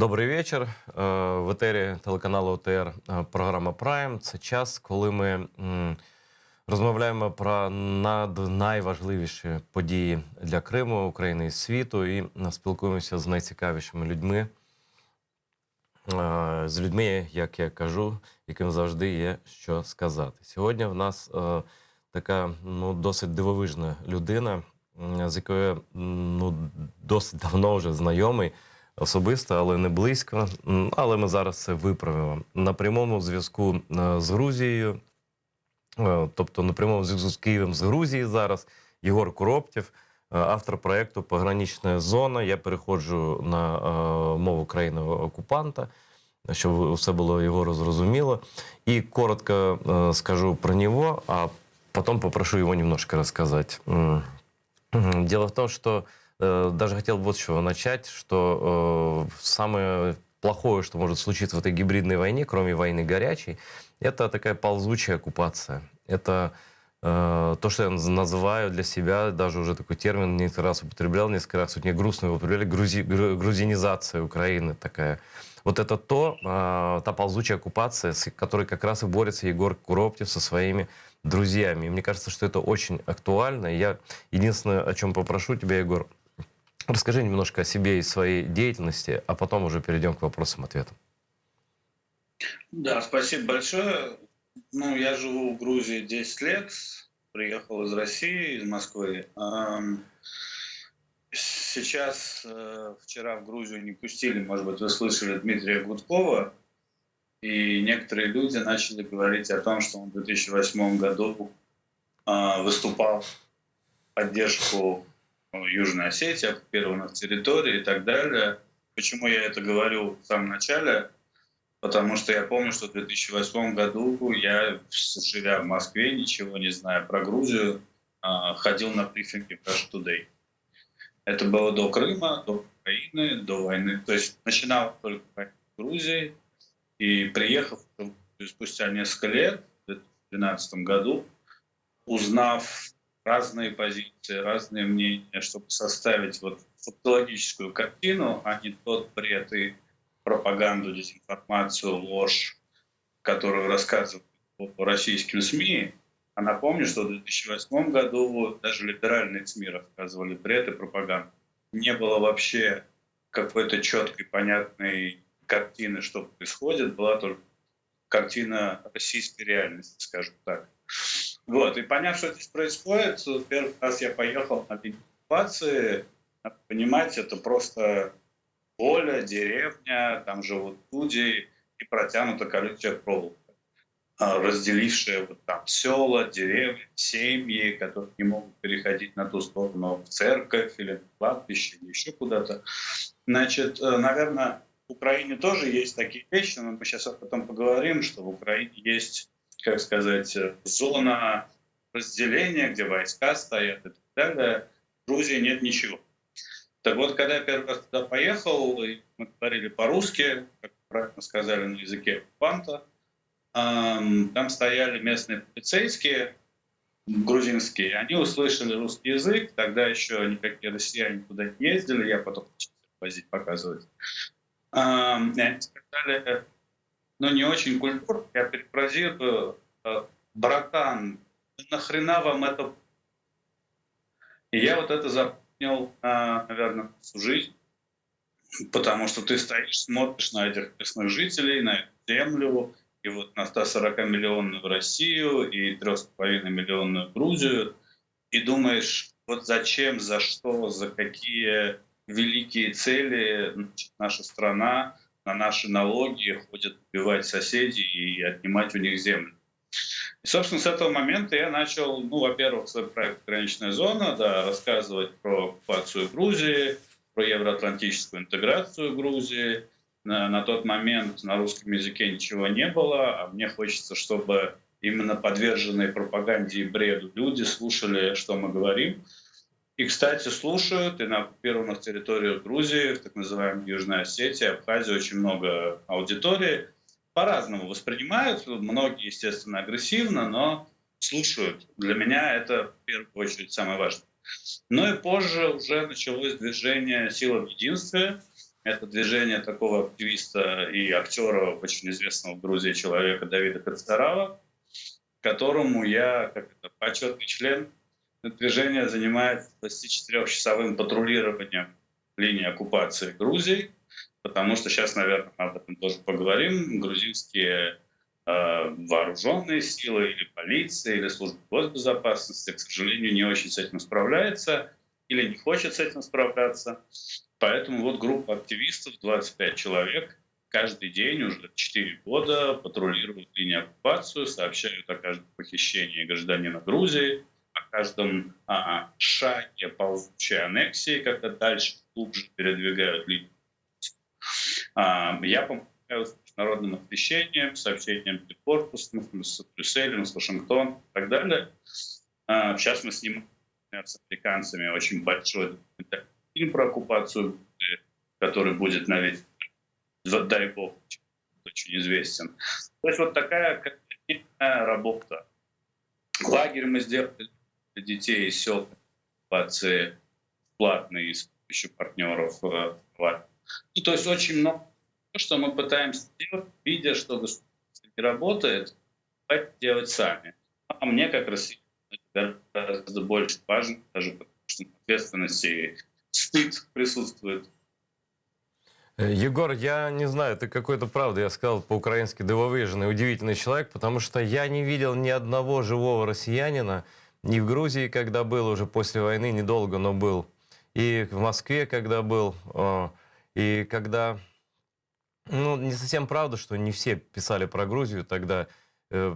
Добрий вечір. В етері телеканалу ОТР програма Прайм. Це час, коли ми розмовляємо про найважливіші події для Криму, України і світу, і спілкуємося з найцікавішими людьми, з людьми, як я кажу, яким завжди є що сказати. Сьогодні в нас така досить дивовижна людина, з якою я досить давно вже знайомий, особисто, але не близько. Але ми зараз це виправимо. На прямому зв'язку з Грузією, тобто на прямому зв'язку з Києвом з Грузії зараз, Єгор Коробтєв, автор проєкту «Погранична зона». Я переходжу на мову країни-окупанта, щоб все було Єгору зрозуміло. И коротко скажу про него, а потом попрошу его немножко рассказать. Дело в том, что даже хотел вот с чего начать, что самое плохое, что может случиться в этой гибридной войне, кроме войны горячей, это такая ползучая оккупация. Это то, что я называю для себя, даже уже такой термин несколько раз употреблял, несколько раз вот мне грустно его употребляли, грузинизация Украины такая. Вот это та ползучая оккупация, с которой как раз и борется Егор Коробтєв со своими друзьями. И мне кажется, что это очень актуально. И я единственное, о чем попрошу тебя, Егор, расскажи немножко о себе и своей деятельности, а потом уже перейдем к вопросам-ответам. Да, спасибо большое. Ну, я живу в Грузии 10 лет, приехал из России, из Москвы. Сейчас, вчера в Грузию не пустили, может быть, вы слышали Дмитрия Гудкова, и некоторые люди начали говорить о том, что он в 2008 году выступал в поддержку Южной Осетии, оккупированных территорий и так далее. Почему я это говорю в самом начале? Потому что я помню, что в 2008 году я, живя в Москве, ничего не зная про Грузию, ходил на брифинги в Russia Today. Это было до Крыма, до Украины, до войны. То есть начинал только в Грузии. И приехав спустя несколько лет, в 2012 году, узнав разные позиции, разные мнения, чтобы составить вот фактологическую картину, а не тот бред и пропаганду, дезинформацию, ложь, которую рассказывают по российским СМИ. А напомню, что в 2008 году даже либеральные СМИ рассказывали бред и пропаганду. Не было вообще какой-то четкой, понятной картины, что происходит. Была только картина российской реальности, скажем так. Вот. И поняв, что здесь происходит, первый раз я поехал на линию оккупации. Надо понимать, это просто поле, деревня, там живут люди, и протянута колючая проволока, разделившая вот там села, деревни, семьи, которые не могут переходить на ту сторону в церковь или в кладбище, или еще куда-то. Значит, наверное, в Украине тоже есть такие вещи, но мы сейчас об этом поговорим, что в Украине есть, как сказать, зона разделения, где войска стоят и так далее. В Грузии нет ничего. Так вот, когда я первый раз туда поехал, и мы говорили по-русски, как правильно сказали, на языке оккупанта, там стояли местные полицейские, грузинские, они услышали русский язык, тогда еще никакие россияне туда не ездили, я потом возить, показывать. И они сказали, ну не очень культурно, я перефразирую, братан, нахрена вам это? И я вот это запомнил, наверное, всю жизнь, потому что ты стоишь, смотришь на этих местных жителей, на эту землю, и вот на 140-миллионную Россию и 3,5-миллионную Грузию, и думаешь, вот зачем, за что, за какие великие цели, значит, наша страна на наши налоги ходит убивать соседей и отнимать у них землю. И, собственно, с этого момента я начал, ну, во-первых, свой проект «Пограничная зона», да, рассказывать про оккупацию Грузии, про евроатлантическую интеграцию Грузии. На тот момент на русском языке ничего не было, а мне хочется, чтобы именно подверженные пропаганде и бреду люди слушали, что мы говорим. И, кстати, слушают и на оккупированных территориях Грузии, в так называемой Южной Осетии, Абхазии очень много аудитории. По-разному воспринимают, многие, естественно, агрессивно, но слушают. Для меня это, в первую очередь, самое важное. Ну и позже уже началось движение «Сила в единстве», Это движение такого активиста и актера, очень известного в Грузии человека Давида Кацарава, которому я, как это, почетный член. Это движение занимается 24-часовым патрулированием линии оккупации Грузии, потому что сейчас, наверное, мы об этом тоже поговорим. Грузинские вооруженные силы или полиция, или служба госбезопасности, к сожалению, не очень с этим справляется или не хочет с этим справляться. Поэтому вот группа активистов, 25 человек, каждый день уже 4 года патрулируют линию оккупацию, сообщают о каждом похищении гражданина Грузии, о каждом шаге ползучей аннексии, когда дальше глубже передвигают линию. Я помогаю с международным освещением, сообщением с корпусом, с Брюсселем, с Вашингтоном и так далее. Сейчас мы снимаем с американцами очень большой документальный фильм про оккупацию, который будет на весь, дай бог, очень известен. То есть вот такая конкретная работа. Лагерь мы сделали для детей из сел оккупации платный с помощью партнеров. Ну, то есть очень много, что мы пытаемся делать, видя, что государство не работает, давайте делать сами. А мне, как россиянину, это гораздо больше важно, даже потому что ответственность и стыд присутствует. Егор, я не знаю, ты какой-то, правда, я сказал по-украински дивовижный, удивительный человек, потому что я не видел ни одного живого россиянина, ни в Грузии, когда был уже после войны, недолго, но был, и в Москве, когда был, и когда... Ну, не совсем правда, что не все писали про Грузию тогда.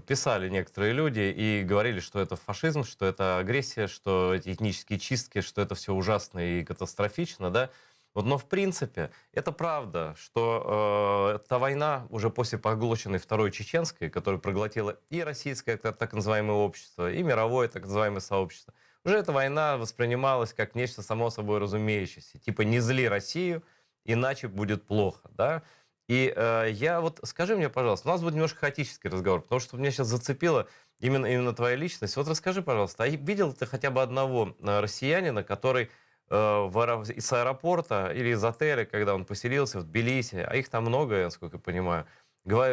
Писали некоторые люди и говорили, что это фашизм, что это агрессия, что эти этнические чистки, что это все ужасно и катастрофично, да. Вот, но в принципе это правда, что эта война уже после поглощенной Второй Чеченской, которую проглотила и российское так называемое общество, и мировое так называемое сообщество, уже эта война воспринималась как нечто само собой разумеющееся. Типа не зли Россию, иначе будет плохо, да. И я вот, скажи мне, пожалуйста, у нас будет немножко хаотический разговор, потому что меня сейчас зацепила именно твоя личность. Вот расскажи, пожалуйста, а видел ты хотя бы одного россиянина, который из аэропорта или из отеля, когда он поселился в Тбилиси, а их там много, насколько я понимаю,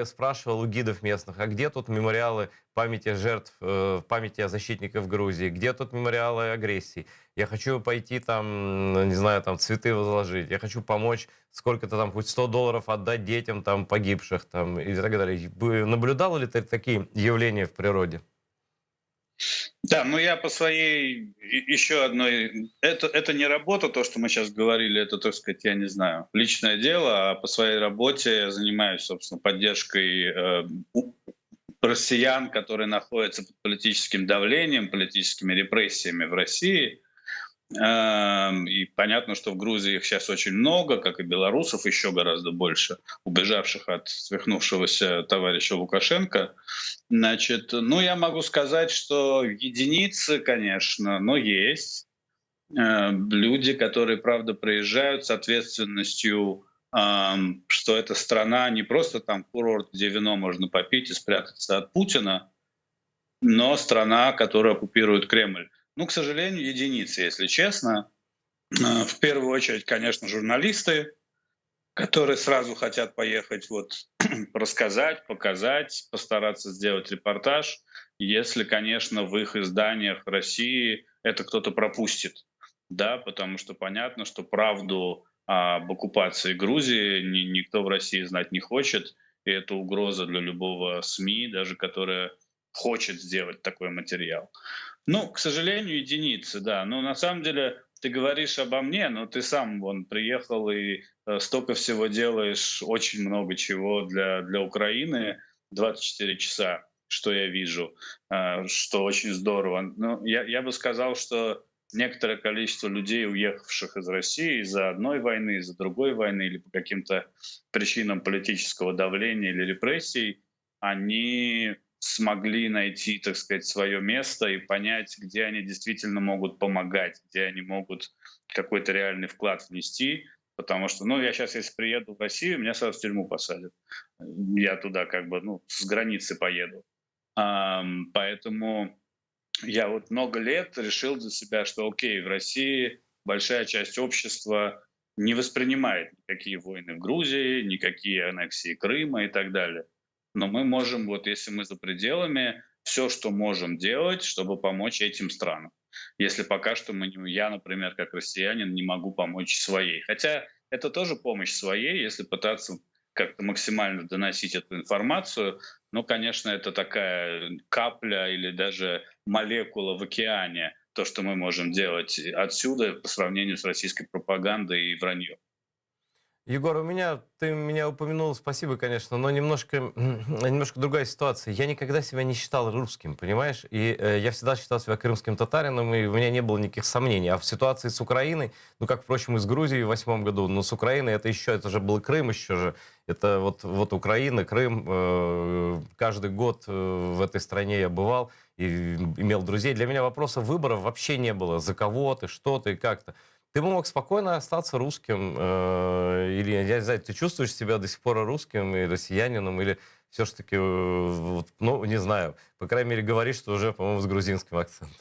спрашивал у гидов местных, а где тут мемориалы памяти жертв, памяти о защитниках Грузии, где тут мемориалы агрессии? Я хочу пойти там, ну, не знаю, там цветы возложить, я хочу помочь сколько-то там, хоть $100 отдать детям там погибших там и так далее. Наблюдал ли ты такие явления в природе? Да, ну я по своей еще одной... Это не работа, то, что мы сейчас говорили, это, так сказать, я не знаю, личное дело, а по своей работе я занимаюсь, собственно, поддержкой россиян, которые находятся под политическим давлением, политическими репрессиями в России. И понятно, что в Грузии их сейчас очень много, как и белорусов, еще гораздо больше, убежавших от свихнувшегося товарища Лукашенко. Значит, ну, я могу сказать, что единицы, конечно, но есть люди, которые, правда, приезжают с ответственностью, что эта страна не просто там курорт, где вино можно попить и спрятаться от Путина, но страна, которая оккупирует Кремль. Ну, к сожалению, единицы, если честно. В первую очередь, конечно, журналисты, которые сразу хотят поехать вот рассказать, показать, постараться сделать репортаж, если, конечно, в их изданиях России это кто-то пропустит. Да, потому что понятно, что правду об оккупации Грузии никто в России знать не хочет, и это угроза для любого СМИ, даже которая хочет сделать такой материал. Ну, к сожалению, единицы, да. Но на самом деле ты говоришь обо мне, но ты сам вон приехал и столько всего делаешь, очень много чего для Украины, 24 часа, что я вижу, что очень здорово. Но я бы сказал, что некоторое количество людей, уехавших из России из-за одной войны, из-за другой войны или по каким-то причинам политического давления или репрессий, они смогли найти, так сказать, свое место и понять, где они действительно могут помогать, где они могут какой-то реальный вклад внести. Потому что, ну, я сейчас, если приеду в Россию, меня сразу в тюрьму посадят. Я туда как бы, ну, с границы поеду. Поэтому я вот много лет решил для себя, что окей, в России большая часть общества не воспринимает никакие войны в Грузии, никакие аннексии Крыма и так далее. Но мы можем, вот если мы за пределами, все, что можем делать, чтобы помочь этим странам. Если пока что я, например, как россиянин, не могу помочь своей. Хотя это тоже помощь своей, если пытаться как-то максимально доносить эту информацию. Ну, конечно, это такая капля или даже молекула в океане, то, что мы можем делать отсюда по сравнению с российской пропагандой и враньем. Егор, ты меня упомянул, спасибо, конечно, но немножко другая ситуация. Я никогда себя не считал русским, понимаешь? И я всегда считал себя крымским татарином, и у меня не было никаких сомнений. А в ситуации с Украиной, ну, как, впрочем, и с Грузией в 2008 году, но с Украиной это же был Крым еще же. Это вот Украина, Крым. Каждый год в этой стране я бывал и имел друзей. Для меня вопроса выборов вообще не было. За кого ты, что ты, как то. Ты бы мог спокойно остаться русским, или, я не знаю, ты чувствуешь себя до сих пор русским и россиянином, или все-таки, вот, ну, не знаю, по крайней мере, говоришь, что уже, по-моему, с грузинским акцентом.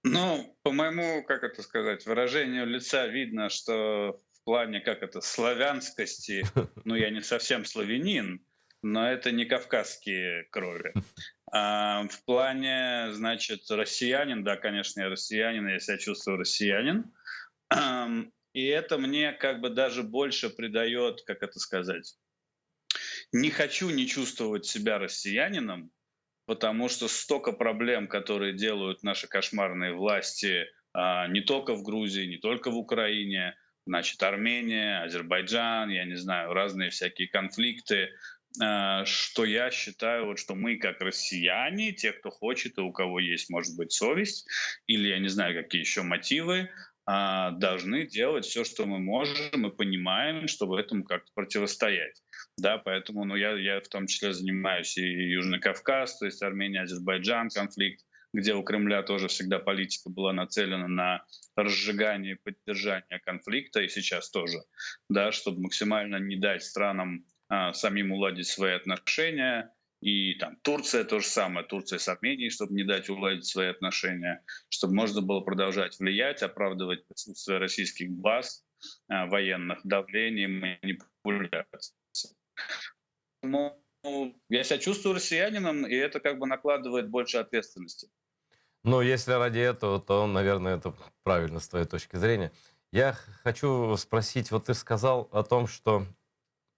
Ну, по моему, как это сказать, выражению лица видно, что в плане, как это, славянскости, ну, я не совсем славянин, но это не кавказские крови. А в плане, значит, россиянин, да, конечно, я россиянин, я себя чувствую россиянин. И это мне как бы даже больше придает, как это сказать, не хочу не чувствовать себя россиянином, потому что столько проблем, которые делают наши кошмарные власти, не только в Грузии, не только в Украине, значит, Армения, Азербайджан, я не знаю, разные всякие конфликты, что я считаю, вот, что мы как россияне, те, кто хочет и у кого есть, может быть, совесть, или я не знаю, какие еще мотивы, должны делать все, что мы можем, и понимаем, чтобы этому как-то противостоять. Да, поэтому ну, я в том числе занимаюсь и Южный Кавказ, то есть Армения, Азербайджан, конфликт, где у Кремля тоже всегда политика была нацелена на разжигание и поддержание конфликта, и сейчас тоже, да, чтобы максимально не дать странам самим уладить свои отношения. И там Турция то же самое, Турция с Арменией, чтобы не дать уладить свои отношения, чтобы можно было продолжать влиять, оправдывать присутствие российских баз военных, давление, манипуляций. Ну, я себя чувствую россиянином, и это как бы накладывает больше ответственности. Но если ради этого, то, наверное, это правильно с твоей точки зрения. Я хочу спросить, вот ты сказал о том, что...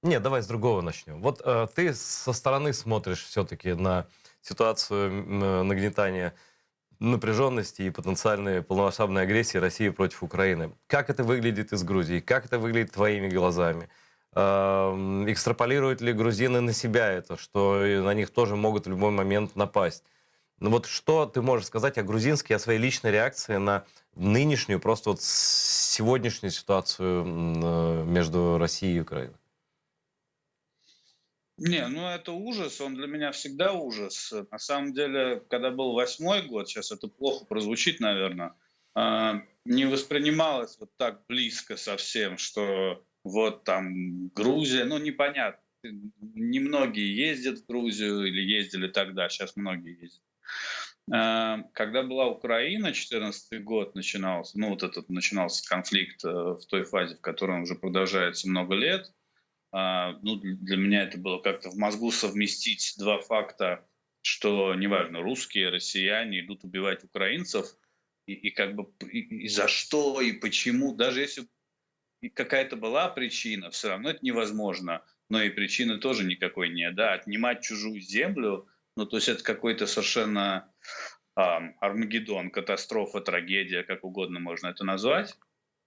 Нет, давай с другого начнем. Вот ты со стороны смотришь все-таки на ситуацию нагнетания напряженности и потенциальной полномасштабной агрессии России против Украины. Как это выглядит из Грузии? Как это выглядит твоими глазами? Экстраполируют ли грузины на себя это, что и на них тоже могут в любой момент напасть? Ну вот что ты можешь сказать о грузинской, о своей личной реакции на нынешнюю, просто вот сегодняшнюю ситуацию между Россией и Украиной? Не, ну это ужас, он для меня всегда ужас. На самом деле, когда был 8-й год, сейчас это плохо прозвучит, наверное, не воспринималось вот так близко совсем, что вот там Грузия, ну непонятно. Немногие ездят в Грузию или ездили тогда, сейчас многие ездят. Когда была Украина, 14-й год начинался, ну вот этот начинался конфликт в той фазе, в которой он уже продолжается много лет, ну, для меня это было как-то в мозгу совместить два факта, что неважно, русские, россияне идут убивать украинцев, и как бы и за что, и почему, даже если и какая-то была причина, все равно это невозможно, но и причины тоже никакой нет, да, отнимать чужую землю, ну, то есть это какой-то совершенно Армагеддон, катастрофа, трагедия, как угодно можно это назвать.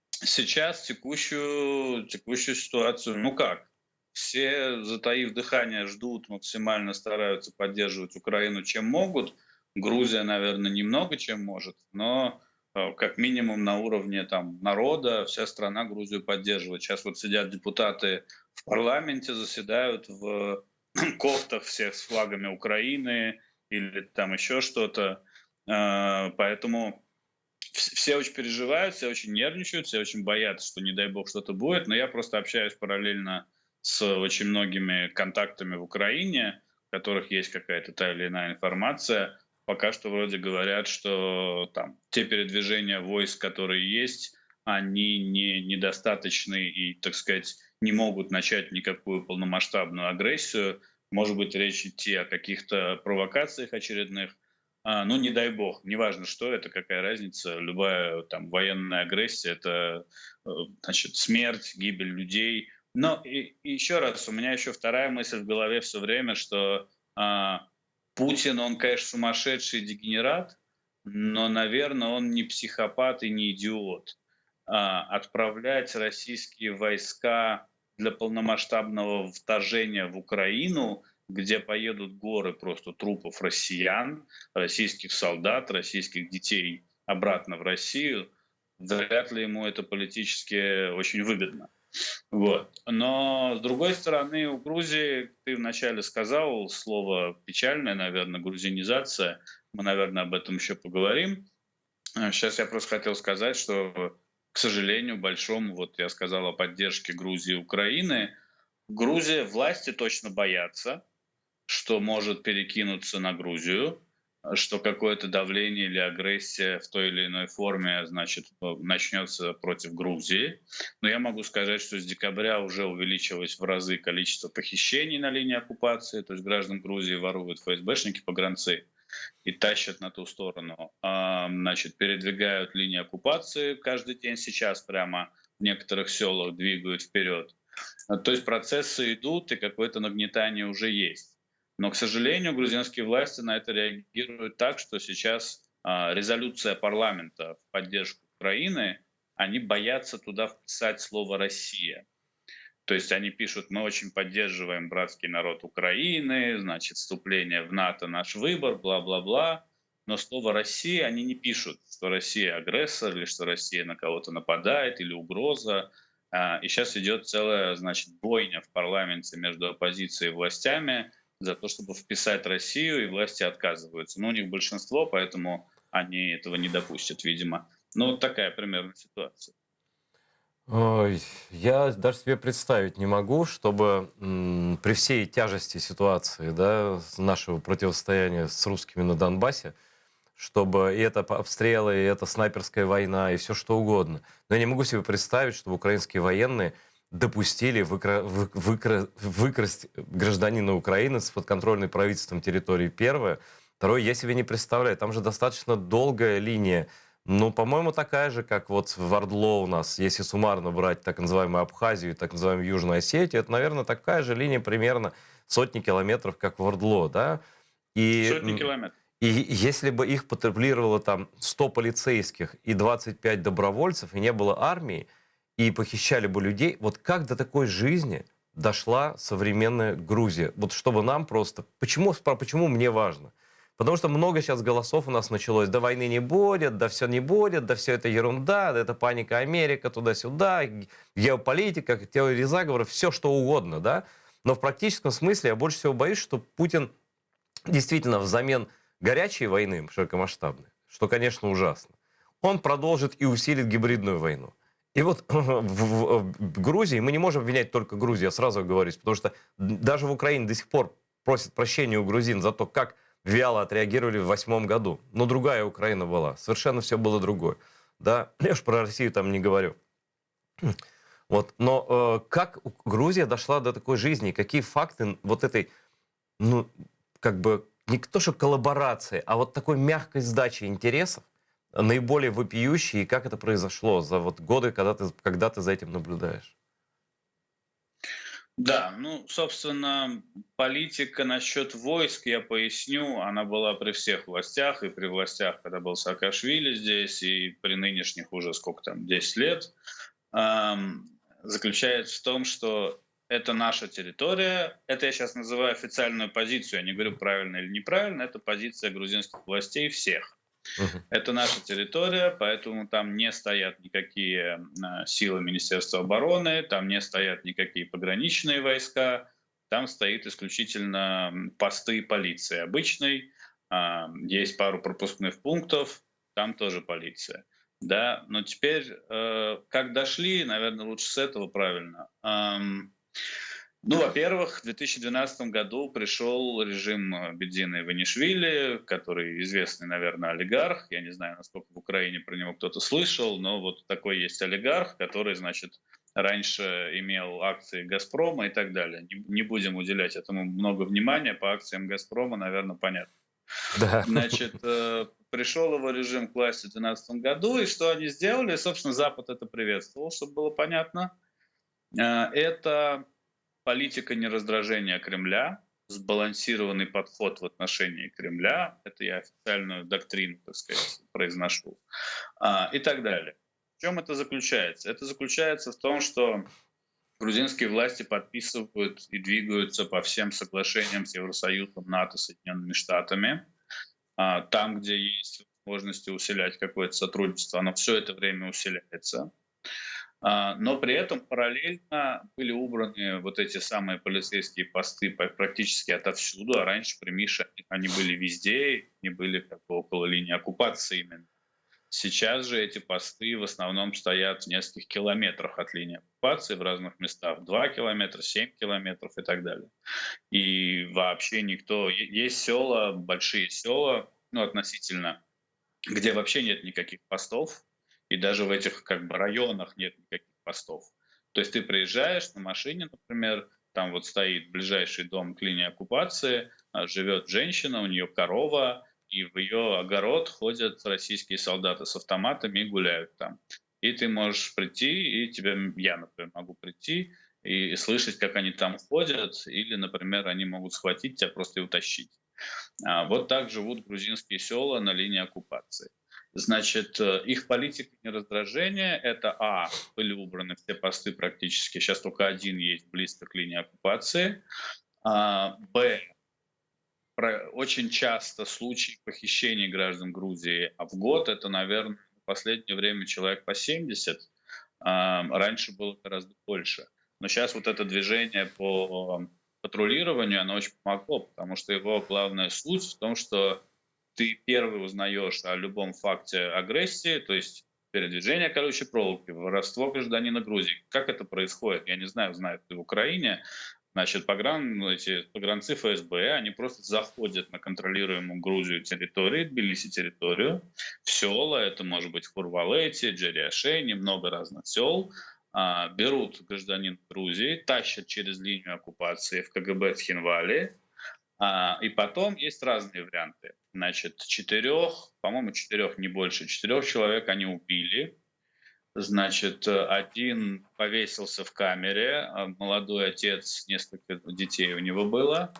Сейчас текущую ситуацию, ну как, все, затаив дыхание, ждут, максимально стараются поддерживать Украину чем могут. Грузия, наверное, немного чем может, но как минимум на уровне там, народа вся страна Грузию поддерживает. Сейчас вот сидят депутаты в парламенте, заседают в кофтах всех с флагами Украины или там еще что-то. Поэтому все очень переживают, все очень нервничают, все очень боятся, что, не дай бог, что-то будет. Но я просто общаюсь параллельно с очень многими контактами в Украине, в которых есть какая-то та или иная информация. Пока что вроде говорят, что там те передвижения войск, которые есть, они недостаточны и, так сказать, не могут начать никакую полномасштабную агрессию. Может быть, речь идти о каких-то провокациях очередных. Ну, не дай бог, неважно, что это, какая разница, любая там военная агрессия — это, значит, смерть, гибель людей. Но и еще раз, у меня еще вторая мысль в голове все время, что Путин, он, конечно, сумасшедший дегенерат, но, наверное, он не психопат и не идиот. Отправлять российские войска для полномасштабного вторжения в Украину, где поедут горы просто трупов россиян, российских солдат, российских детей обратно в Россию, вряд ли ему это политически очень выгодно. Вот. Но, с другой стороны, у Грузии, ты вначале сказал слово печальное, наверное, грузинизация. Мы, наверное, об этом еще поговорим. Сейчас я просто хотел сказать, что, к сожалению, большому, вот я сказал о поддержке Грузии и Украины, Грузия, власти точно боятся, что может перекинуться на Грузию, что какое-то давление или агрессия в той или иной форме, значит, начнется против Грузии. Но я могу сказать, что с декабря уже увеличилось в разы количество похищений на линии оккупации, то есть граждан Грузии воруют ФСБшники, погранцы и тащат на ту сторону. Значит, передвигают линии оккупации каждый день сейчас прямо в некоторых селах двигают вперед. То есть процессы идут, и какое-то нагнетание уже есть. Но, к сожалению, грузинские власти на это реагируют так, что сейчас резолюция парламента в поддержку Украины, они боятся туда вписать слово «Россия». То есть они пишут: мы очень поддерживаем братский народ Украины, значит, вступление в НАТО — наш выбор, бла-бла-бла. Но слово «Россия» они не пишут, что Россия агрессор, или что Россия на кого-то нападает, или угроза. И сейчас идет целая, значит, бойня в парламенте между оппозицией и властями за то, чтобы вписать Россию, и власти отказываются. Но у них большинство, поэтому они этого не допустят, видимо. Ну, вот такая примерно ситуация. Ой, я даже себе представить не могу, чтобы при всей тяжести ситуации, да, нашего противостояния с русскими на Донбассе, чтобы и это обстрелы, и это снайперская война, и все что угодно. Но я не могу себе представить, чтобы украинские военные допустили выкрасть гражданина Украины с подконтрольной правительством территории, первое. Второе, я себе не представляю. Там же достаточно долгая линия. Ну, по-моему, такая же, как вот в Ордло у нас, если суммарно брать так называемую Абхазию и так называемую Южную Осетию, это, наверное, такая же линия, примерно сотни километров, как в Ордло, да? И Сотни километров. и если бы их патрулировало там 100 полицейских и 25 добровольцев, и не было армии, и похищали бы людей, вот как до такой жизни дошла современная Грузия? Вот чтобы нам просто... Почему мне важно? Потому что много сейчас голосов у нас началось. Да войны не будет, да все не будет, да все это ерунда, да это паника Америка, туда-сюда, геополитика, теории заговора, все что угодно, да? Но в практическом смысле я больше всего боюсь, что Путин действительно взамен горячей войны широкомасштабной, что, конечно, ужасно, он продолжит и усилит гибридную войну. И вот в Грузии, мы не можем обвинять только Грузию, я сразу говорю, потому что даже в Украине до сих пор просят прощения у грузин за то, как вяло отреагировали в 2008 году. Но другая Украина была, совершенно все было другое. Да, я уж про Россию там не говорю. Вот. Но как Грузия дошла до такой жизни, какие факты вот этой, ну, как бы, не то что коллаборации, а вот такой мягкой сдачи интересов наиболее вопиющие, и как это произошло за вот годы, когда ты за этим наблюдаешь? Да, ну, собственно, политика насчет войск, я поясню, она была при всех властях, и при властях, когда был Саакашвили здесь, и при нынешних уже сколько там, 10 лет, ам, заключается в том, что это наша территория. Это я сейчас называю официальную позицию, я не говорю правильно или неправильно, это позиция грузинских властей всех. Мгм. Это наша территория, поэтому там не стоят никакие силы Министерства обороны, там не стоят никакие пограничные войска, там стоит исключительно посты полиции обычной, есть пару пропускных пунктов, там тоже полиция. Да, но теперь, как дошли, наверное, лучше с этого правильно. Ну, во-первых, в 2012 году пришел режим Бедзина Иванишвили, который известный, наверное, олигарх. Я не знаю, насколько в Украине про него кто-то слышал, но вот такой есть олигарх, который, значит, раньше имел акции «Газпрома» и так далее. Не будем уделять этому много внимания, по акциям «Газпрома», наверное, понятно. Да. Значит, пришел его режим к власти в 2012 году, и что они сделали? Собственно, Запад это приветствовал, чтобы было понятно. Это политика нераздражения Кремля, сбалансированный подход в отношении Кремля, это я официальную доктрину, так сказать, произношу, и так далее. В чем это заключается? Это заключается в том, что грузинские власти подписывают и двигаются по всем соглашениям с Евросоюзом, НАТО, Соединенными Штатами. Там, где есть возможности усилять какое-то сотрудничество, оно все это время усиляется. Но при этом параллельно были убраны вот эти самые полицейские посты практически отовсюду, а раньше при Мише они были везде, они были как бы около линии оккупации именно. Сейчас же эти посты в основном стоят в нескольких километрах от линии оккупации в разных местах, 2 километра, 7 километров и так далее. И вообще никто... Есть села, большие села, ну, относительно, где вообще нет никаких постов, и даже в этих как бы районах нет никаких постов. То есть ты приезжаешь на машине, например, там вот стоит ближайший дом к линии оккупации, живет женщина, у нее корова, и в ее огород ходят российские солдаты с автоматами и гуляют там. И ты можешь прийти, и я, например, могу прийти и слышать, как они там ходят, или, например, они могут схватить тебя просто и утащить. Вот так живут грузинские села на линии оккупации. Значит, их политика нераздражения — это, были убраны все посты практически, сейчас только один есть близко к линии оккупации, б, очень часто случаи похищений граждан Грузии, в год это, наверное, в последнее время человек по 70, раньше было гораздо больше. Но сейчас вот это движение по патрулированию, оно очень помогло, потому что его главная суть в том, что ты первый узнаешь о любом факте агрессии, то есть передвижение колючей проволоки, воровство гражданина Грузии. Как это происходит? Я не знаю, знают ли в Украине. Значит, эти погранцы ФСБ, они просто заходят на контролируемую Грузию территорию, Тбилиси территорию, в села, это может быть Хурвалети, Джериашени, много разных сел, берут гражданина Грузии, тащат через линию оккупации в КГБ в Хинвали, и потом есть разные варианты. Значит, по-моему, четырех, не больше, 4 человек они убили. Значит, один повесился в камере, молодой отец, несколько детей у него было.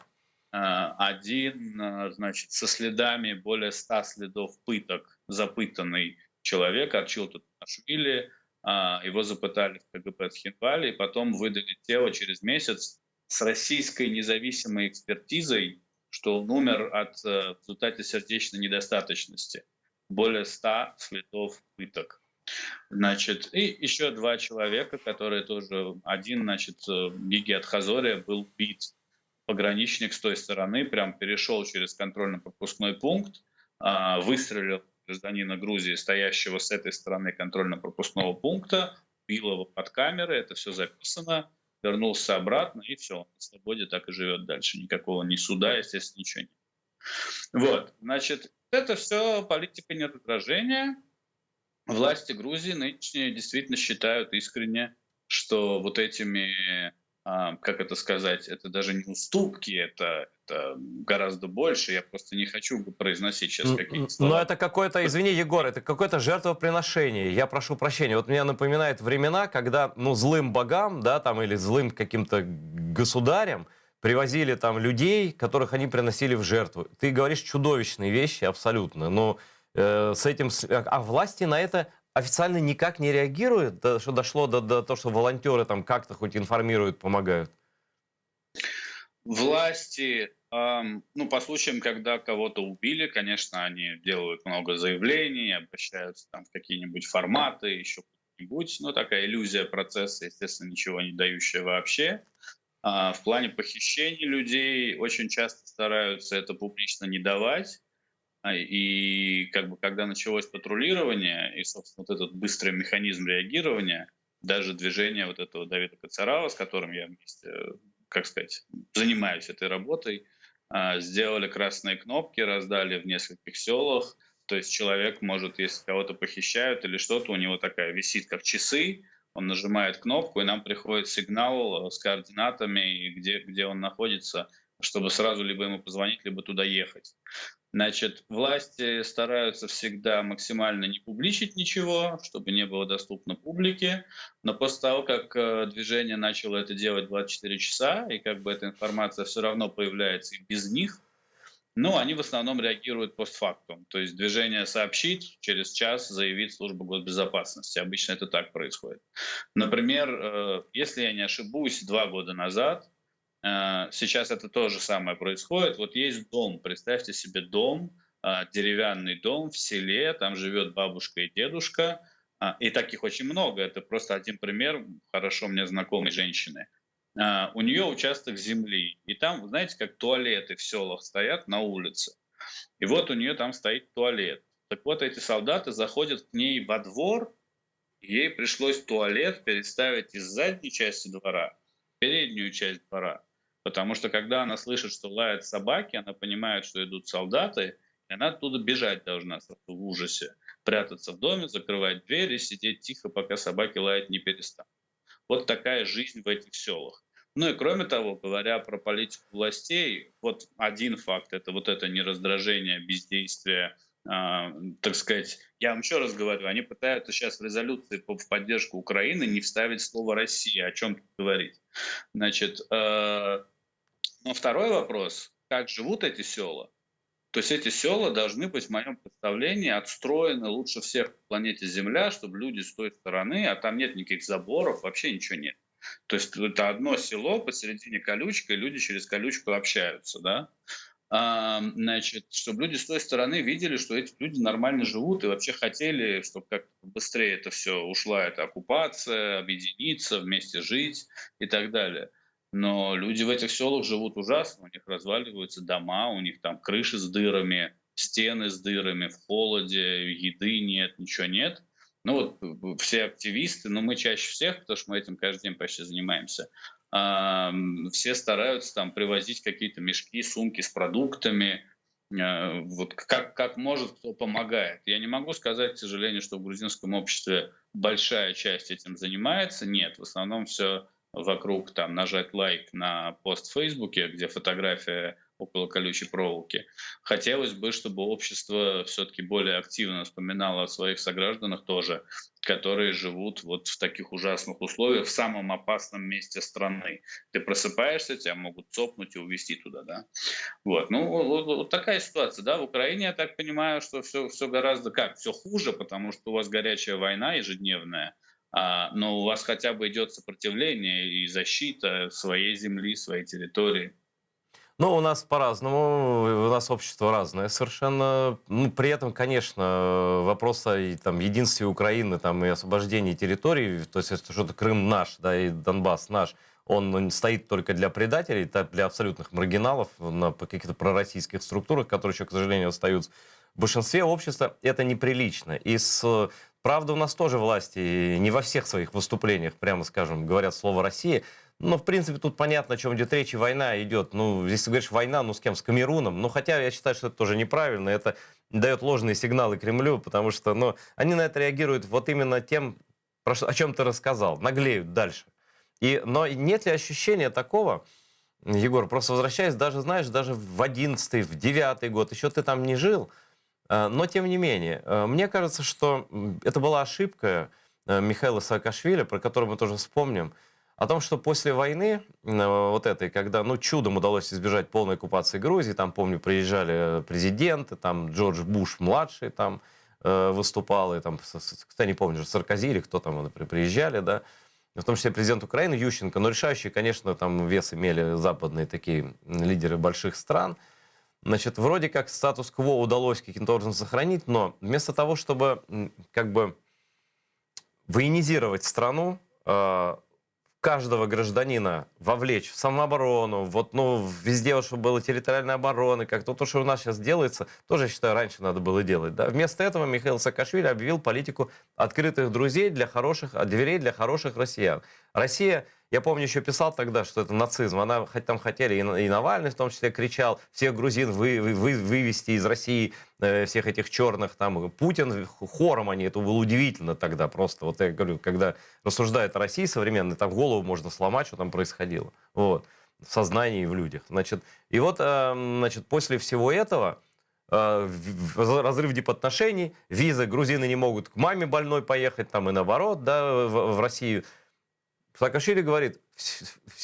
Один, значит, со следами, более 100 следов пыток, запытанный человек, Арчил Таташвили, его запытали в КГБ Тхинвали, и потом выдали тело через месяц с российской независимой экспертизой, что он умер в результате сердечной недостаточности. Более 100 следов пыток. Значит, и еще 2 человека, которые тоже... Один, значит, Гигиат Хазория был убит. Пограничник с той стороны прям перешел через контрольно-пропускной пункт, выстрелил в гражданина Грузии, стоящего с этой стороны контрольно-пропускного пункта, бил его под камеры, это все записано, вернулся обратно, и все, он на свободе так и живет дальше. Никакого ни суда, естественно, ничего нет. Вот, значит, это все политика нераздражения. Власти Грузии нынешние действительно считают искренне, что вот этими, как это сказать, это даже не уступки, это гораздо больше. Я просто не хочу произносить сейчас какие-то Но слова. это какое-то, извини, Егор, это какое-то жертвоприношение. Я прошу прощения. Вот мне напоминает времена, когда, ну, злым богам, да, там, или злым каким-то государям привозили там людей, которых они приносили в жертву. Ты говоришь чудовищные вещи, абсолютно. Но с этим... А власти на это официально никак не реагируют? Что дошло до того, что волонтеры там как-то хоть информируют, помогают? Власти, ну, по случаям, когда кого-то убили, конечно, они делают много заявлений, обращаются там в какие-нибудь форматы, еще куда-нибудь. Ну, такая иллюзия процесса, естественно, ничего не дающая вообще. В плане похищений людей очень часто стараются это публично не давать. И как бы когда началось патрулирование, и, собственно, вот этот быстрый механизм реагирования, даже движение вот этого Давида Кацарава, с которым я вместе как сказать, занимаюсь этой работой, сделали красные кнопки, раздали в нескольких селах. То есть человек может, если кого-то похищают или что-то, у него такая висит, как часы, он нажимает кнопку, и нам приходит сигнал с координатами, и где он находится, чтобы сразу либо ему позвонить, либо туда ехать. Значит, власти стараются всегда максимально не публичить ничего, чтобы не было доступно публике, но после того, как движение начало это делать 24 часа, и как бы эта информация все равно появляется и без них, ну, они в основном реагируют постфактум. То есть движение сообщит, через час заявит служба госбезопасности. Обычно это так происходит. Например, если я не ошибусь, 2 года назад, сейчас это то же самое происходит. Вот есть дом, представьте себе дом, деревянный дом в селе, там живет бабушка и дедушка, и таких очень много. Это просто один пример хорошо мне знакомой женщины. У нее участок земли, и там, знаете, как туалеты в селах стоят на улице. И вот у нее там стоит туалет. Так вот, эти солдаты заходят к ней во двор, и ей пришлось туалет переставить из задней части двора в переднюю часть двора. Потому что когда она слышит, что лают собаки, она понимает, что идут солдаты, и она оттуда бежать должна в ужасе. Прятаться в доме, закрывать дверь и сидеть тихо, пока собаки лаять не перестанут. Вот такая жизнь в этих селах. Ну и кроме того, говоря про политику властей, вот один факт – это вот это нераздражение, бездействие, так сказать. Я вам еще раз говорю, они пытаются сейчас в резолюции в поддержку Украины не вставить слово «Россия». О чем тут говорить? Значит, но второй вопрос – как живут эти села? То есть эти села должны быть, в моем представлении, отстроены лучше всех на планете Земля, чтобы люди с той стороны, а там нет никаких заборов, вообще ничего нет. То есть это одно село, посередине колючка, и люди через колючку общаются, да? Значит, чтобы люди с той стороны видели, что эти люди нормально живут и вообще хотели, чтобы как-то быстрее это все ушла, эта оккупация, объединиться, вместе жить и так далее. Но люди в этих селах живут ужасно, у них разваливаются дома, у них там крыши с дырами, стены с дырами, в холоде, еды нет, ничего нет. Ну вот все активисты, но мы чаще всех, потому что мы этим каждый день почти занимаемся, все стараются там привозить какие-то мешки, сумки с продуктами, вот как может, кто помогает. Я не могу сказать, к сожалению, что в грузинском обществе большая часть этим занимается. Нет, в основном все вокруг там нажать лайк на пост в Фейсбуке, где фотография около колючей проволоки. Хотелось бы, чтобы общество все-таки более активно вспоминало о своих согражданах тоже, которые живут вот в таких ужасных условиях в самом опасном месте страны. Ты просыпаешься, тебя могут цопнуть и увезти туда, да? Вот, ну вот такая ситуация, да? В Украине, я так понимаю, что все гораздо все хуже, потому что у вас горячая война ежедневная, но у вас хотя бы идет сопротивление и защита своей земли, своей территории. Ну, у нас по-разному, у нас общество разное совершенно. Ну, при этом, конечно, вопрос о там, единстве Украины там, и освобождении территорий, то есть это что-то Крым наш, да, и Донбасс наш, он стоит только для предателей, для абсолютных маргиналов, на каких-то пророссийских структурах, которые еще, к сожалению, остаются. В большинстве общества это неприлично. Правда, у нас тоже власти не во всех своих выступлениях, прямо скажем, говорят слово «Россия». Но, в принципе, тут понятно, о чем идет речь, и война идет. Ну, если говоришь война, ну, с кем? С Камеруном. Ну, хотя я считаю, что это тоже неправильно. Это дает ложные сигналы Кремлю, потому что, ну, они на это реагируют вот именно тем, о чем ты рассказал, наглеют дальше. Но нет ли ощущения такого, Егор, просто возвращаясь, даже, знаешь, даже в 11-й, в 9-й год, еще ты там не жил, но, тем не менее, мне кажется, что это была ошибка Михаила Саакашвили, про которую мы тоже вспомним, о том, что после войны вот этой, когда, ну, чудом удалось избежать полной оккупации Грузии, там, помню, приезжали президенты, там, Джордж Буш-младший там выступал, и там, кстати, не помню, Саркози или кто там, приезжали, да, в том числе президент Украины Ющенко, но решающие, конечно, там вес имели западные такие лидеры больших стран. Значит, вроде как статус-кво удалось каким-то образом сохранить, но вместо того, чтобы как бы военизировать страну, каждого гражданина вовлечь в самооборону, вот, ну, везде, чтобы была территориальная оборона, как то, что у нас сейчас делается, тоже, я считаю, раньше надо было делать. Да? Вместо этого Михаил Саакашвили объявил политику открытых дверей для хороших россиян. Россия Я помню, еще писал тогда, что это нацизм. Она там хотели, и Навальный в том числе кричал, всех грузин вывести из России, всех этих черных, там, Путин, хором они, это было удивительно тогда просто. Вот я говорю, когда рассуждает о России современной, там голову можно сломать, что там происходило. Вот. В сознании и в людях. Значит, и вот, значит, после всего этого разрыв дипотношений, визы, грузины не могут к маме больной поехать, там и наоборот, да, в Россию. Саакашвили говорит,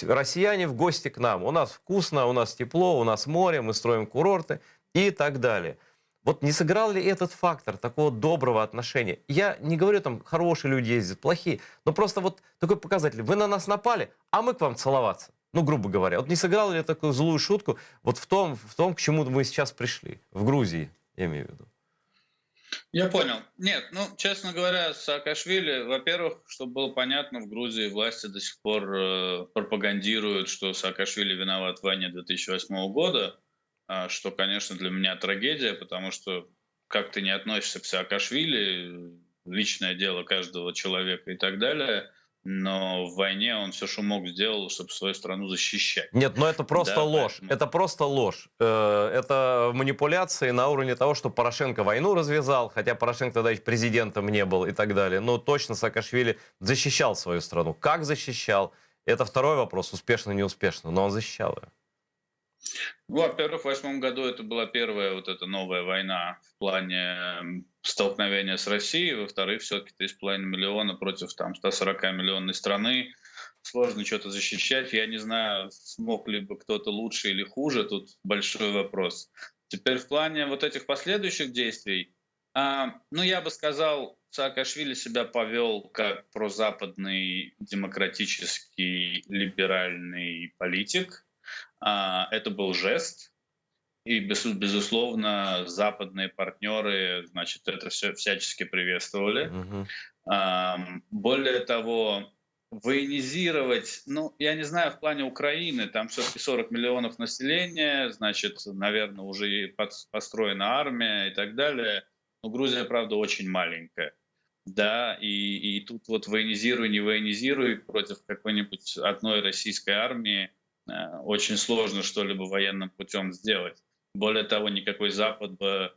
россияне в гости к нам, у нас вкусно, у нас тепло, у нас море, мы строим курорты и так далее. Вот не сыграл ли этот фактор такого доброго отношения? Я не говорю, там, хорошие люди ездят, плохие, но просто вот такой показатель. Вы на нас напали, а мы к вам целоваться. Ну, грубо говоря. Вот не сыграл ли такую злую шутку вот в том, к чему мы сейчас пришли? В Грузии, я имею в виду. Я понял. Нет, ну, честно говоря, Саакашвили, во-первых, чтобы было понятно, в Грузии власти до сих пор пропагандируют, что Саакашвили виноват в войне 2008 года, что, конечно, для меня трагедия, потому что как ты не относишься к Саакашвили, личное дело каждого человека и так далее, но в войне он все, что мог, сделал, чтобы свою страну защищать. Нет, но это просто Да, ложь. поэтому... Это просто ложь. Это манипуляции на уровне того, что Порошенко войну развязал, хотя Порошенко тогда еще президентом не был и так далее. Но точно Саакашвили защищал свою страну. Как защищал? Это второй вопрос, успешно, неуспешно, но он защищал ее. Во-первых, в 2008 году это была первая вот эта новая война в плане столкновения с Россией. Во-вторых, все-таки 3,5 миллиона против там 140-миллионной страны. Сложно что-то защищать. Я не знаю, смог ли бы кто-то лучше или хуже. Тут большой вопрос. Теперь в плане вот этих последующих действий, ну, я бы сказал, Саакашвили себя повел как прозападный, демократический, либеральный политик. Это был жест, и, безусловно, западные партнеры, значит, это все всячески приветствовали. Более того, военизировать, ну, я не знаю, в плане Украины, там все-таки 40 миллионов населения, значит, наверное, уже и построена армия и так далее. Но Грузия, правда, очень маленькая. Да, и тут вот военизируй, не военизируй против какой-нибудь одной российской армии очень сложно что-либо военным путем сделать. Более того, никакой Запад бы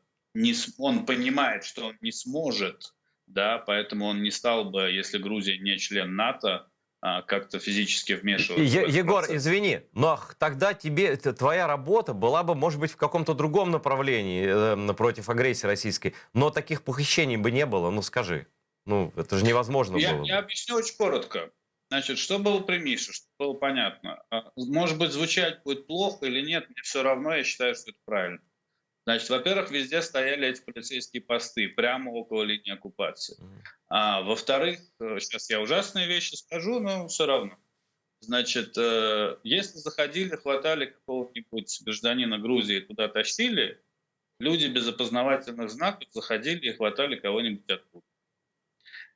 он понимает, что он не сможет, да, поэтому он не стал бы, если Грузия не член НАТО, как-то физически вмешиваться. Егор, извини, но тогда твоя работа была бы, может быть, в каком-то другом направлении против агрессии российской, но таких похищений бы не было, ну скажи. Ну, это же невозможно было. Я объясню очень коротко. Значит, что было при Мише, чтобы было понятно. Может быть, звучать будет плохо или нет, мне все равно, я считаю, что это правильно. Значит, во-первых, везде стояли эти полицейские посты, прямо около линии оккупации. Во-вторых, сейчас я ужасные вещи скажу, но все равно. Значит, если заходили, хватали какого-нибудь гражданина Грузии, туда тащили, люди без опознавательных знаков заходили и хватали кого-нибудь оттуда.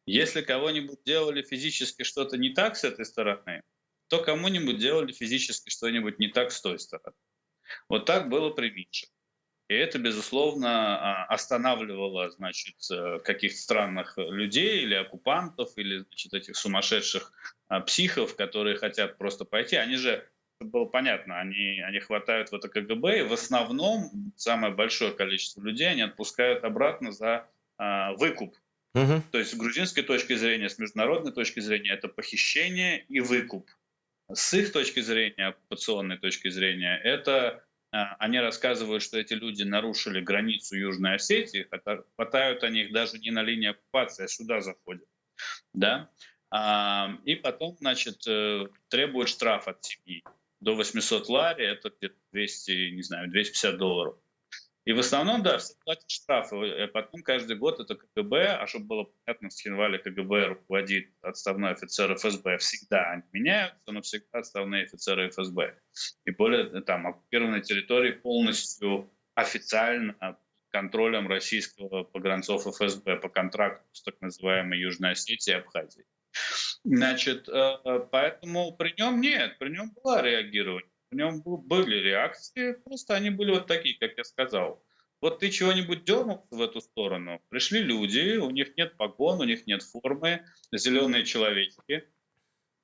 Если кого-нибудь делали физически что-то не так с этой стороны, то кому-нибудь делали физически что-нибудь не так с той стороны. Вот так было при Мише. И это, безусловно, останавливало, значит, каких-то странных людей или оккупантов, или, значит, этих сумасшедших психов, которые хотят просто пойти. Они же, чтобы было понятно, они хватают в это КГБ, и в основном самое большое количество людей они отпускают обратно за выкуп. То есть с грузинской точки зрения, с международной точки зрения, это похищение и выкуп. С их точки зрения, оккупационной точки зрения, это они рассказывают, что эти люди нарушили границу Южной Осетии, хватают они их даже не на линии оккупации, а сюда заходят. Да? И потом, значит, требуют штраф от семьи. До 800 лари, это где-то 200, не знаю, $250. И в основном, да, все платят штрафы. А потом каждый год это КГБ, а чтобы было понятно, в Схинвале КГБ руководит отставной офицер ФСБ. Всегда они меняются, но всегда отставные офицеры ФСБ. И более там оккупированной территории полностью официально под контролем российского погранцов ФСБ по контракту с так называемой Южной Осетией и Абхазией. Значит, поэтому при нем нет, при нем было реагирование. В нем были реакции, просто они были вот такие, как я сказал. Вот ты чего-нибудь дернул в эту сторону, пришли люди, у них нет погон, у них нет формы, зеленые человечки.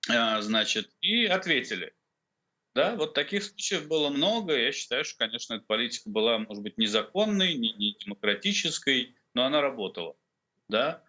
Значит, и ответили. Да, вот таких случаев было много. Я считаю, что, конечно, эта политика была, может быть, незаконной, не демократической, но она работала. Да.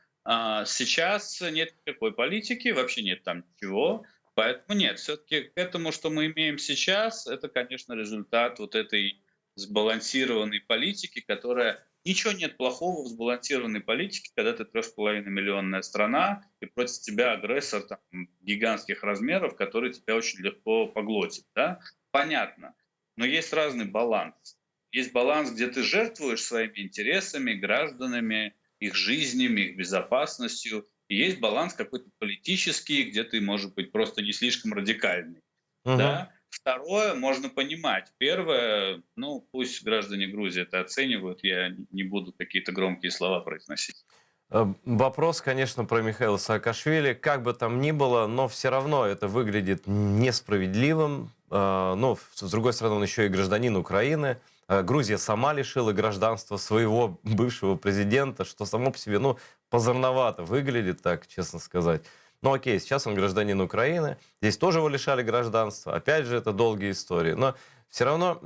Сейчас нет никакой политики, вообще нет там ничего. Поэтому нет, все-таки к этому, что мы имеем сейчас, это, конечно, результат вот этой сбалансированной политики, которая... Ничего нет плохого в сбалансированной политике, когда ты 3,5-миллионная страна, и против тебя агрессор там, гигантских размеров, который тебя очень легко поглотит. Да? Понятно. Но есть разный баланс. Есть баланс, где ты жертвуешь своими интересами, гражданами, их жизнями, их безопасностью. И есть баланс какой-то политический, где ты, может быть, просто не слишком радикальный. Мгм. Да? Второе, можно понимать. Первое, ну, пусть граждане Грузии это оценивают, я не буду какие-то громкие слова произносить. Вопрос, конечно, про Михаила Саакашвили. Как бы там ни было, но все равно это выглядит несправедливым. Ну, с другой стороны, он еще и гражданин Украины. Грузия сама лишила гражданства своего бывшего президента, что само по себе, ну, позорновато выглядит, так, честно сказать. Ну, окей, сейчас он гражданин Украины. Здесь тоже его лишали гражданства. Опять же, это долгие истории. Но все равно,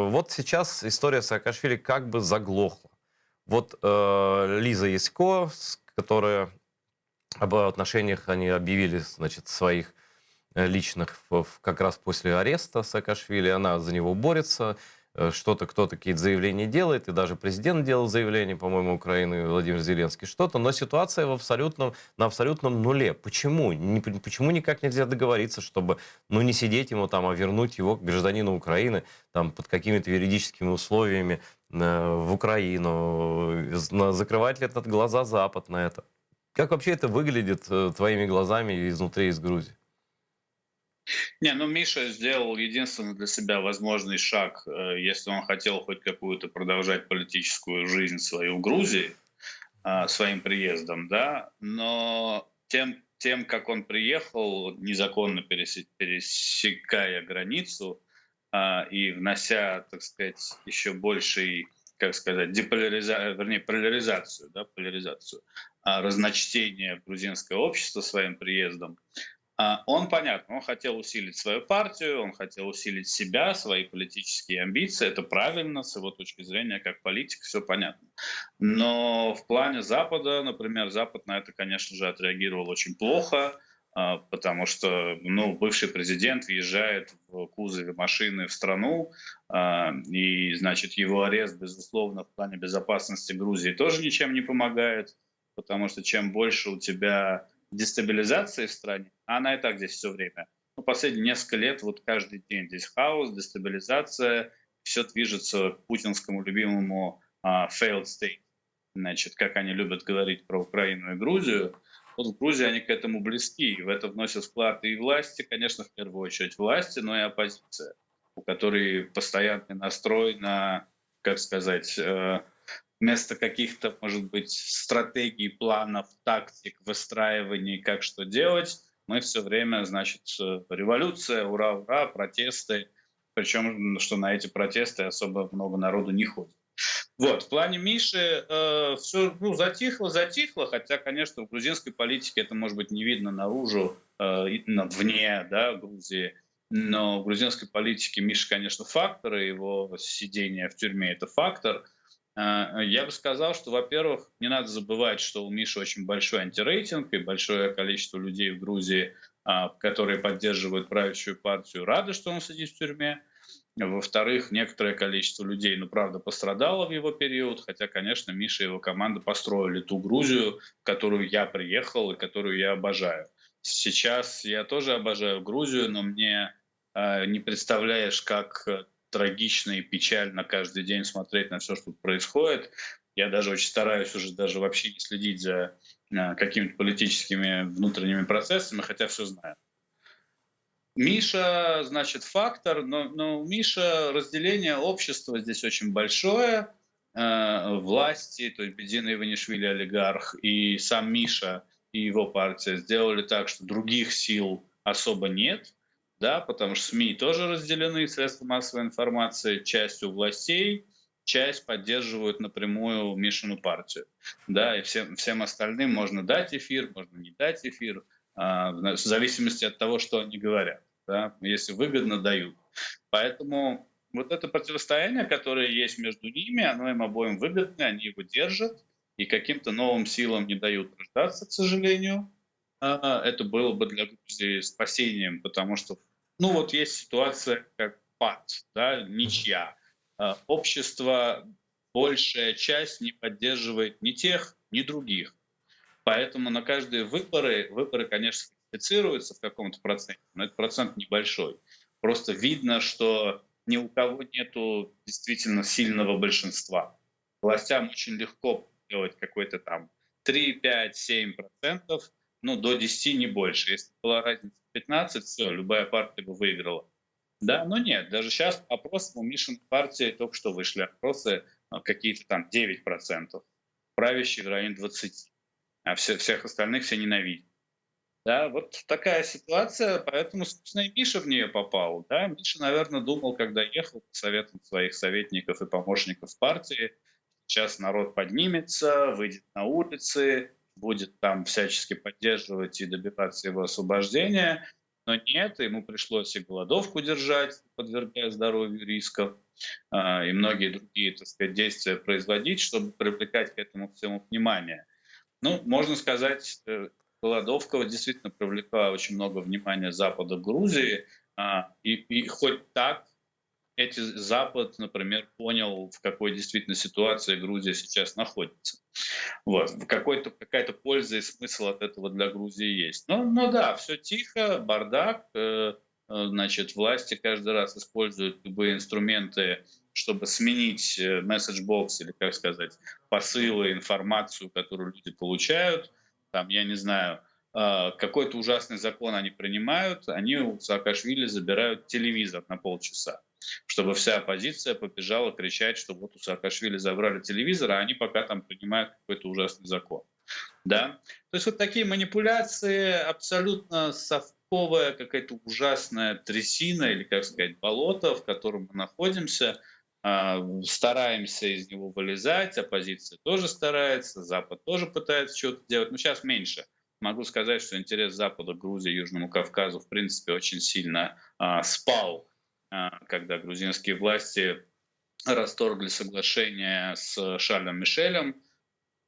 вот сейчас история Саакашвили как бы заглохла. Вот Лиза Ясько, которая об отношениях они объявили, значит, своих личных как раз после ареста Саакашвили. Она за него борется, что-то, кто-то какие-то заявления делает, и даже президент делал заявление, по-моему, Украины, Владимир Зеленский, что-то, но ситуация на абсолютном нуле. Почему? Почему никак нельзя договориться, чтобы, ну, не сидеть ему там, а вернуть его к гражданину Украины там, под какими-то юридическими условиями в Украину? Закрывать ли этот глаза Запад на это? Как вообще это выглядит твоими глазами изнутри, из Грузии? Не, ну Миша сделал единственный для себя возможный шаг, если он хотел хоть какую-то продолжать политическую жизнь свою в Грузии, своим приездом, да, но тем, как он приехал, незаконно пересекая границу и внося, так сказать, еще больший, как сказать, вернее, поляризацию, да, поляризацию, разночтение грузинского общества своим приездом, он, понятно, он хотел усилить свою партию, он хотел усилить себя, свои политические амбиции. Это правильно, с его точки зрения, как политик, все понятно. Но в плане Запада, например, Запад на это, конечно же, отреагировал очень плохо, потому что, ну, бывший президент въезжает в кузове машины в страну, и, значит, его арест, безусловно, в плане безопасности Грузии тоже ничем не помогает, потому что чем больше у тебя дестабилизации в стране, а она и так здесь все время. Ну, последние несколько лет, вот каждый день здесь хаос, дестабилизация, все движется к путинскому любимому failed state. Значит, как они любят говорить про Украину и Грузию, вот в Грузии они к этому близки, и в это вносят вклад и власти, конечно, в первую очередь власти, но и оппозиция, у которой постоянный настрой на, как сказать, вместо каких-то, может быть, стратегий, планов, тактик, выстраиваний, как что делать, мы все время, значит, революция, ура, ура, протесты. Причем, что на эти протесты особо много народу не ходит. Вот, в плане Миши все, ну, затихло, хотя, конечно, в грузинской политике это, может быть, не видно наружу, вне, да, Грузии, но в грузинской политике Миша, конечно, фактор, и его сидение в тюрьме — это фактор. Я бы сказал, что, во-первых, не надо забывать, что у Миши очень большой антирейтинг и большое количество людей в Грузии, которые поддерживают правящую партию, рады, что он сидит в тюрьме. Во-вторых, некоторое количество людей, ну, правда, пострадало в его период, хотя, конечно, Миша и его команда построили ту Грузию, в которую я приехал и которую я обожаю. Сейчас я тоже обожаю Грузию, но мне не представляешь, как трагично и печально каждый день смотреть на все, что тут происходит. Я даже очень стараюсь уже даже вообще не следить за какими-то политическими внутренними процессами, хотя все знаю. Миша, значит, фактор, но у Миша разделение общества здесь очень большое. Власти, то есть Бедина Иванишвили, олигарх, и сам Миша и его партия сделали так, что других сил особо нет, да, потому что СМИ тоже разделены, средства массовой информации, часть у властей, часть поддерживают напрямую Мишину партию. Да, и всем остальным можно дать эфир, можно не дать эфир. в зависимости от того, что они говорят. Да? Если выгодно, дают. Поэтому вот это противостояние, которое есть между ними, оно им обоим выгодно, они его держат и каким-то новым силам не дают рождаться, к сожалению. Это было бы для Грузии спасением, потому что, ну вот есть ситуация как пат, да, Мгм. ничья. Общество, большая часть не поддерживает ни тех, ни других. Поэтому на каждые выборы, конечно, фальсифицируются в каком-то проценте, но этот процент небольшой. Просто видно, что ни у кого нету действительно сильного большинства. Властям очень легко сделать какой-то там 3, 5, 7%, ну, до 10 не больше. Если была разница 15, все, любая партия бы выиграла. Да, но нет, даже сейчас по опросам у Мишиной партии только что вышли опросы, какие-то там 9%, правящие в районе 20, а всех остальных все ненавидят. Да, вот такая ситуация, поэтому, собственно, и Миша в нее попал. Да? Миша, наверное, думал, когда ехал по советам своих советников и помощников в партии, сейчас народ поднимется, выйдет на улицы, будет там всячески поддерживать и добиваться его освобождения. Но нет, ему пришлось и голодовку держать, подвергая здоровью рисков, и многие другие, так сказать, действия производить, чтобы привлекать к этому всему внимание. Ну, можно сказать, голодовка вот действительно привлекла очень много внимания Запада к Грузии, и хоть так Запад, например, понял, в какой действительно ситуации Грузия сейчас находится. Вот. Какая-то польза и смысл от этого для Грузии есть. Но да, все тихо, бардак. Значит, власти каждый раз используют любые инструменты, чтобы сменить месседж-бокс или, как сказать, посылы, информацию, которую люди получают. Там, я не знаю, какой-то ужасный закон они принимают, они у Саакашвили забирают телевизор на полчаса, чтобы вся оппозиция побежала кричать, что вот у Саакашвили забрали телевизор, а они пока там принимают какой-то ужасный закон. Да? То есть вот такие манипуляции, абсолютно совковая какая-то ужасная трясина или, как сказать, болото, в котором мы находимся. Стараемся из него вылезать, оппозиция тоже старается, Запад тоже пытается что-то делать, но сейчас меньше. Могу сказать, что интерес Запада к Грузии, Южному Кавказу, в принципе, очень сильно спал, когда грузинские власти расторгли соглашение с Шарлем Мишелем,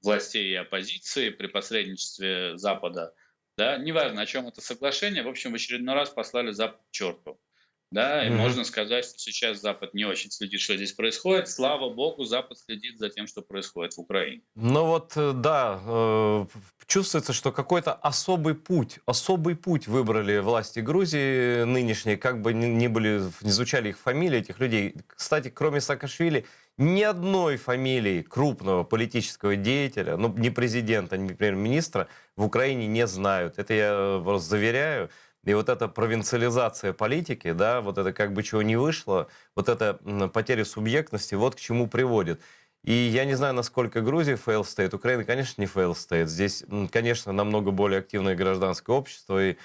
властей и оппозиции при посредничестве Запада. Да, неважно, о чем это соглашение, в общем, в очередной раз послали Запад к черту. Да, и Мгм. можно сказать, что сейчас Запад не очень следит, что здесь происходит. Слава богу, Запад следит за тем, что происходит в Украине. Ну вот, да, чувствуется, что какой-то особый путь выбрали власти Грузии нынешние, как бы не звучали их фамилии этих людей. Кстати, кроме Саакашвили, ни одной фамилии крупного политического деятеля, ну, ни президента, ни премьер-министра в Украине не знают. Это я вас заверяю. И вот эта провинциализация политики, да, вот это как бы чего не вышло, вот эта потеря субъектности, вот к чему приводит. И я не знаю, насколько Грузия fail state. Украина, конечно, не fail state. Здесь, конечно, намного более активное гражданское общество. И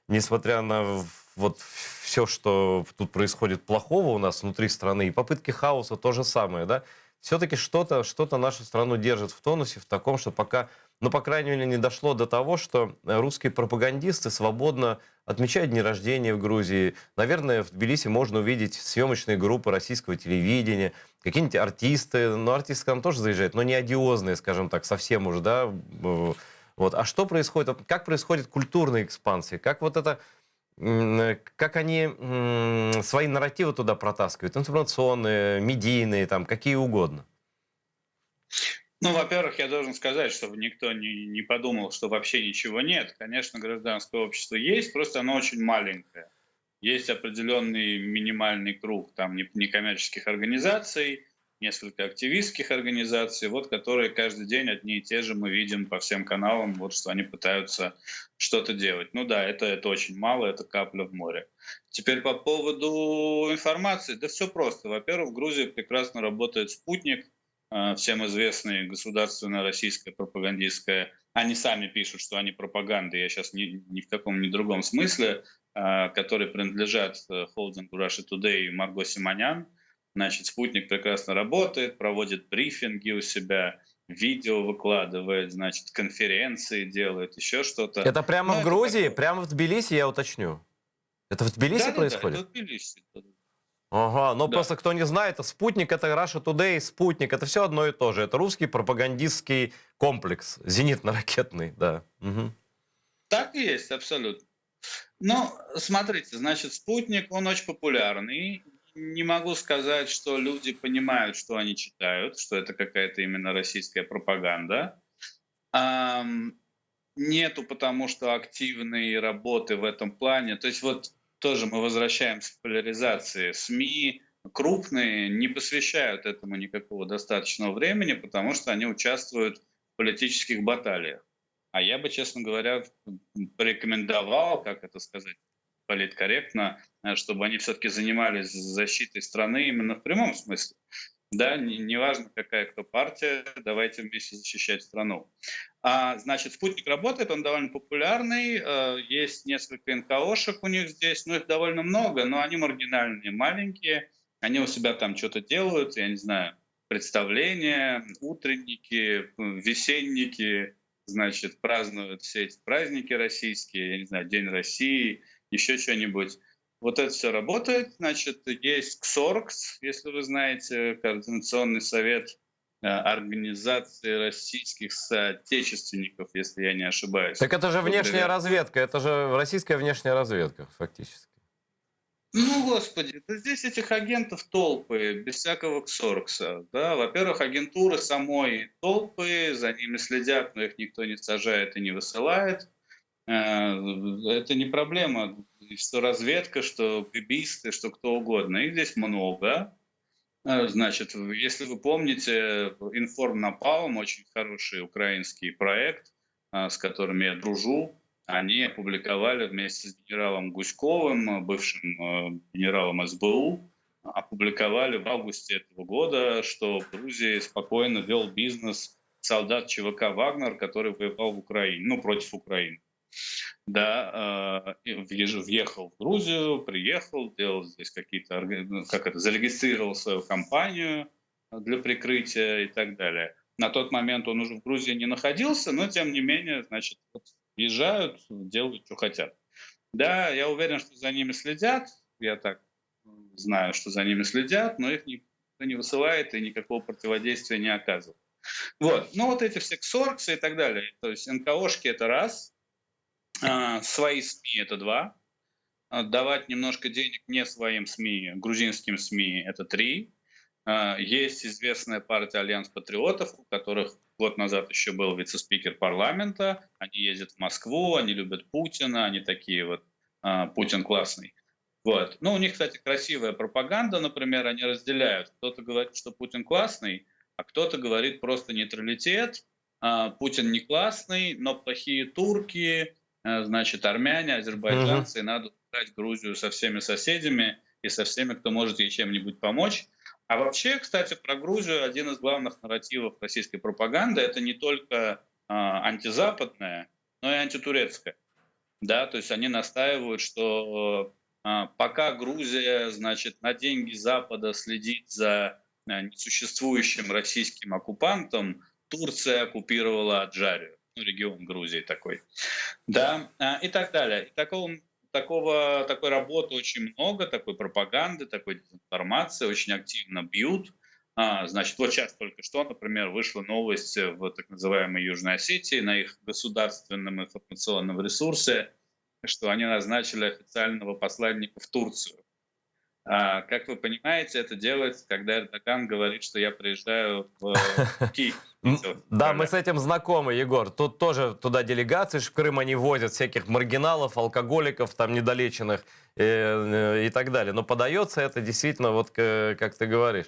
несмотря на вот все, что тут происходит плохого у нас внутри страны, и попытки хаоса то же самое, да, все-таки что-то нашу страну держит в тонусе, в таком, что пока, ну, по крайней мере, не дошло до того, что русские пропагандисты свободно отмечают дни рождения в Грузии. Наверное, в Тбилиси можно увидеть съемочные группы российского телевидения, какие-нибудь артисты, ну, артисты к нам тоже заезжают, но не одиозные, скажем так, совсем уже, да. Вот. А что происходит, вот как происходит культурная экспансия, как вот это, как они свои нарративы туда протаскивают, информационные, медийные, там, какие угодно. Ну, во-первых, я должен сказать, чтобы никто не подумал, что вообще ничего нет. Конечно, гражданское общество есть, просто оно очень маленькое. Есть определенный минимальный круг там некоммерческих организаций, несколько активистских организаций, вот, которые каждый день одни и те же мы видим по всем каналам, вот что они пытаются что-то делать. Ну да, это очень мало, это капля в море. Теперь по поводу информации, да все просто. Во-первых, в Грузии прекрасно работает спутник, всем известная государственная российская пропагандистская. Они сами пишут, что они пропаганда, я сейчас ни в каком ни другом смысле, которые принадлежат холдингу Russia Today и Марго Симонян. Значит, спутник прекрасно работает, проводит брифинги у себя, видео выкладывает, значит, конференции делает, еще что-то. Это прямо Ну, в это Грузии, такое. прямо в Тбилиси, я уточню. Это в Тбилиси Да-да-да, происходит? это в Тбилиси. Ага, но Да. просто кто не знает, Спутник, это Russia Today, Спутник, это все одно и то же. Это русский пропагандистский комплекс, зенитно-ракетный, да. Мгм. Так и есть, абсолютно. Ну, смотрите, значит, спутник, он очень популярный. Не могу сказать, что люди понимают, что они читают, что это какая-то именно российская пропаганда. Ам, Нету, потому что активной работы в этом плане. То есть вот тоже мы возвращаемся к поляризации. СМИ крупные не посвящают этому никакого достаточного времени, потому что они участвуют в политических баталиях. А я бы, честно говоря, порекомендовал, как это сказать политкорректно, чтобы они все-таки занимались защитой страны именно в прямом смысле. Да, неважно, какая кто партия, давайте вместе защищать страну. Значит, спутник работает, он довольно популярный, есть несколько НКОшек у них здесь, ну их довольно много, но они маргинальные, маленькие, они у себя там что-то делают, я не знаю, представления, утренники, весенники, значит, празднуют все эти праздники российские, я не знаю, День России, еще что-нибудь. Вот это все работает. Значит, есть КСОРКС, если вы знаете, Координационный совет организации российских соотечественников, если я не ошибаюсь. Так это же внешняя Благодаря. разведка, это же российская внешняя разведка, фактически. Ну, господи, да здесь этих агентов толпы, без всякого КСОРКСа. Да? Во-первых, агентуры самой толпы, за ними следят, но их никто не сажает и не высылает. Это не проблема, что разведка, что КГБисты, что кто угодно. Их здесь много. Значит, если вы помните, Информнапалм, очень хороший украинский проект, с которым я дружу, они опубликовали вместе с генералом Гуськовым, бывшим генералом СБУ, опубликовали в августе этого года, что в Грузии спокойно вел бизнес солдат ЧВК «Вагнер», который воевал в Украине, ну, против Украины. Да, въехал в Грузию, приехал, делал здесь какие-то, зарегистрировал свою компанию для прикрытия и так далее. На тот момент он уже в Грузии не находился, но тем не менее, значит, въезжают, делают, что хотят. Да, я уверен, что за ними следят, я так знаю, что за ними следят, но их никто не высылает и никакого противодействия не оказывает. Вот, ну вот эти все КСОРКСы и так далее, то есть НКОшки — это раз, свои СМИ — это два, давать немножко денег не своим СМИ, грузинским СМИ — это три. Есть известная партия «Альянс патриотов», у которых год назад еще был вице-спикер парламента. Они ездят в Москву, они любят Путина, они такие вот «Путин классный». Вот. Ну, у них, кстати, красивая пропаганда, например, они разделяют. Кто-то говорит, что Путин классный, а кто-то говорит просто нейтралитет. Путин не классный, но плохие турки, значит, армяне, азербайджанцы, и надо убрать Грузию со всеми соседями и со всеми, кто может ей чем-нибудь помочь. А вообще, кстати, про Грузию один из главных нарративов российской пропаганды — это не только антизападная, но и антитурецкая. Да, то есть они настаивают, что пока Грузия, значит, на деньги Запада следит за несуществующим российским оккупантом, Турция оккупировала Аджарию, ну, регион Грузии такой, да, и так далее. И такой работы очень много, такой пропаганды, такой дезинформации, очень активно бьют. Значит, вот сейчас только что, например, вышла новость в так называемой Южной Осетии на их государственном информационном ресурсе, что они назначили официального посланника в Турцию. Как вы понимаете, это делается, когда Эрдоган говорит, что я приезжаю в Киев. Да, мы с этим знакомы, Егор. Тут тоже туда делегации в Крым они возят всяких маргиналов, алкоголиков, там недолеченных и так далее. Но подается это действительно, вот как ты говоришь.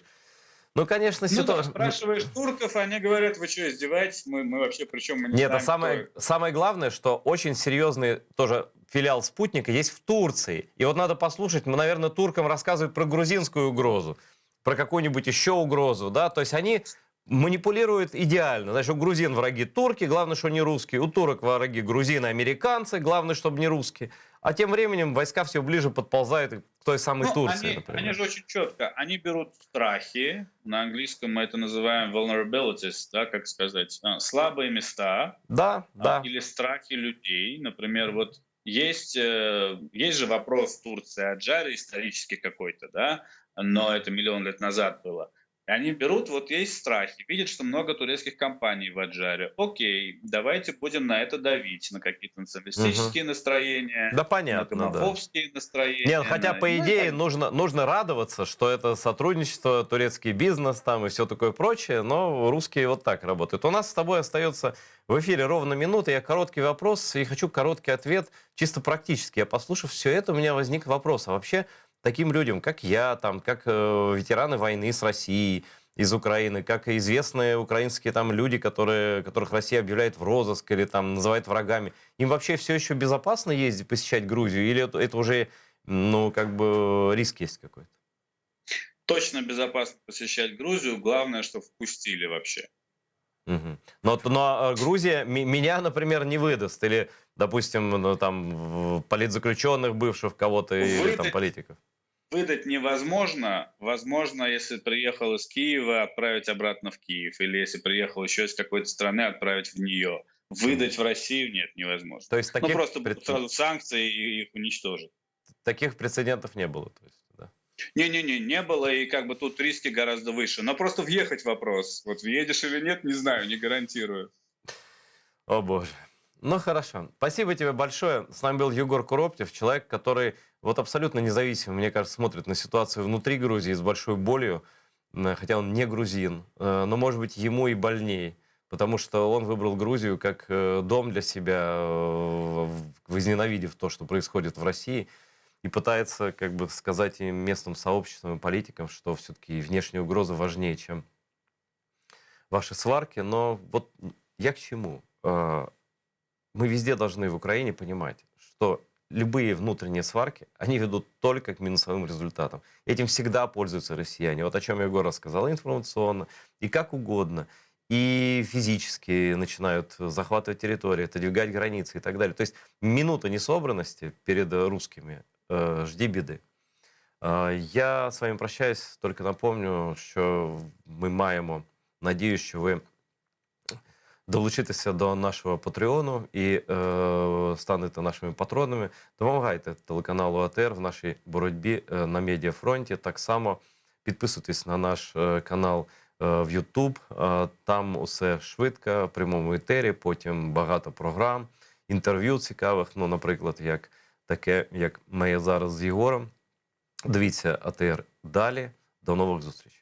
Ну, конечно, Ну да, ситуация... спрашиваешь турков, они говорят, вы что, издеваетесь? Мы вообще, причем мы не Нет, знаем, самое главное, что очень серьезный тоже филиал «Спутника» есть в Турции. И вот надо послушать, наверное, туркам рассказывают про грузинскую угрозу, про какую-нибудь еще угрозу, да, то есть они манипулируют идеально. Значит, у грузин враги турки, главное, что не русские, у турок враги грузины, американцы, главное, чтобы не русские. А тем временем войска все ближе подползают к той самой Ну, Турции, они например. же очень четко, они берут страхи, на английском мы это называем vulnerabilities, да, как сказать, слабые места, Да, да. или страхи людей. Например, вот есть же вопрос в Турции о Джаре исторический какой-то, да, но это миллион лет назад было. И они берут, вот есть страхи, видят, что много турецких компаний в Аджаре. Окей, давайте будем на это давить, на какие-то Мгм. националистические настроения, Да, на понятно, да. гомофобские Нет, настроения, хотя, по ну и идее, так далее. нужно радоваться, что это сотрудничество, турецкий бизнес там и все такое прочее, но русские вот так работают. У нас с тобой остается в эфире ровно минута. Я короткий вопрос и хочу короткий ответ, чисто практически. Я, послушав все это, у меня возник вопрос. А вообще таким людям, как я, там, как ветераны войны с Россией, из Украины, как и известные украинские там люди, которых Россия объявляет в розыск или там называет врагами, им вообще все еще безопасно ездить, посещать Грузию? Или это уже, ну, как бы риск есть какой-то? Точно безопасно посещать Грузию, главное, что впустили вообще. Мгм. Но Грузия меня, например, не выдаст. Или, допустим, ну, там, политзаключенных бывших кого-то или там Выдать политиков. Выдать невозможно. Возможно, если приехал из Киева, отправить обратно в Киев. Или если приехал еще из какой-то страны, отправить в нее. Мгм. Выдать в Россию нет, невозможно. То есть Ну, просто будут сразу санкции и их уничтожат. таких прецедентов не было. То есть, да. Не-не-не, не было, и как бы тут риски гораздо выше. Но просто въехать вопрос. Вот въедешь или нет, не знаю, не гарантирую. О боже. Ну хорошо. Спасибо тебе большое. С нами был Егор Куроптев, человек, который вот абсолютно независимо, мне кажется, смотрит на ситуацию внутри Грузии с большой болью, хотя он не грузин, но, может быть, ему и больней, потому что он выбрал Грузию как дом для себя, возненавидев то, что происходит в России, и пытается, как бы, сказать и местным сообществам и политикам, что все-таки внешняя угроза важнее, чем ваши сварки. Но вот я к чему? Мы везде должны в Украине понимать, что любые внутренние сварки, они ведут только к минусовым результатам. Этим всегда пользуются россияне. Вот о чем Егор рассказал, и информационно, и как угодно. И физически начинают захватывать территории, отодвигать границы и так далее. То есть минута несобранности перед русскими, жди беды. Я с вами прощаюсь, только напомню, що ми маємо надію, що ви долучитеся до нашого Патреону і станете нашими патронами. Допомагайте телеканалу АТР в нашій боротьбі на Медіафронті. Так само підписуйтесь на наш канал в YouTube. Там усе швидко, в прямому етері, потім багато програм, інтерв'ю цікавих, ну, наприклад, як таке, як моє зараз з Єгором. Дивіться АТР далі. До нових зустрічей.